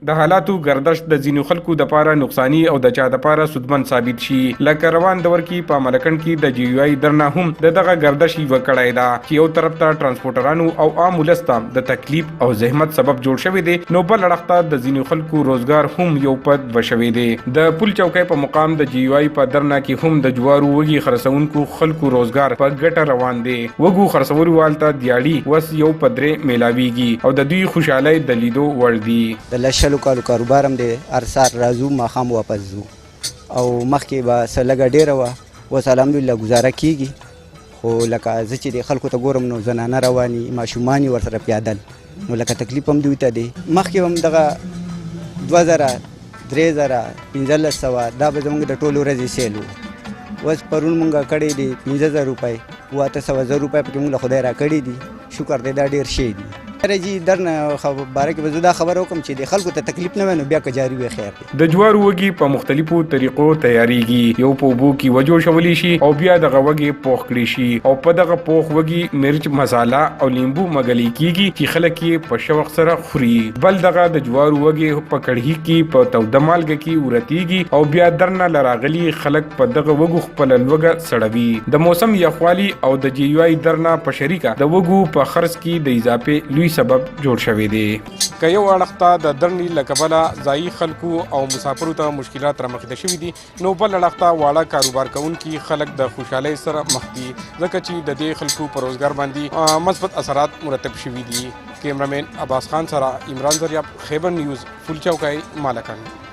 د حالاتو گردش د ځینو خلکو د پاره نقصانی او د چا د پاره سودمن ثابت شي. لکه روان دور کې په ملکند کې د جی یو آی درنه هم دغه گردش یو کړای دا چې یو طرف ته ترانسپورټرانو او عام ولسته د تکلیف او زحمت سبب جوړ شوی دی، نو بل اړخته د ځینو خلکو روزګار هم یو پد وشوي دی. د پل چوکۍ په مقام د جی یو آی په درنه کې هم د جوارو وږي خرڅونکو خلکو روزګار په ګټه روان دی. وږو خرڅولو والته دیاړي وس یو پدرې میلاویږي او د دوی خوشحالي د لیدو وړ دي. د لشلو کالو کاروبار هم دی، ارسار راځو ماښام واپس ځو او مخکې به څه لږه ډېره وه، اوس الحمدلله ګزاره کېږي. خو لکه زه چې د خلکو ته ګورم نو زنانه رواني ماشومان یې ورسره پیادل، نو لکه تکلیف هم دوی ته دی. مخکې هم دغه 2000 3000 1500 دا به زموږ د ټولو ورځې سیل و. اوس پرون مونږ کړی دی 15000 روپۍ 800 روپۍ پکې مونږ له خدای را کړي دي، شکر دی دا ډېر شی دی. جی درنه باره کې به زه دا خبره وکړم چې د خلکو ته تکلیف نه وي نو بیا که جاري وي خیر دی. د جوارو وږي په مختلفو طریقو تیاریږي، یو په اوبو کې وجوشولی شي او بیا دغه وږي پوخ کړي شي او په دغه پوخ وږي مرچ مساله او لیمبو مګلی کیږي چې خلک یې په شوق سره خوري. بل دغه د جوارو وږي په کړهي کې په توده مالګه کې ورتیږي او بیا درنه لراغلي خلک په دغه وږو خپل لوګه سړوي. د موسم یخوالي او د جی یو آی درنه په شریکه د وږو په خرڅ کې د اضافه لوی سبب جوړ شوی دی. که یو اړخته د درنې له کبله ځایي خلکو او مسافرو ته مشکلات رامخته شوي دي، نو بل اړخته واړه کاروبار کوونکي خلک د خوشحالۍ سره مخ دي، ځکه چې د دې خلکو په روزګار باندې مثبت اثرات مرتب شوي دي. کیمرامین عباس خان سره عمران زریاب، خیبر نیوز، پل چوکۍ، مالکند.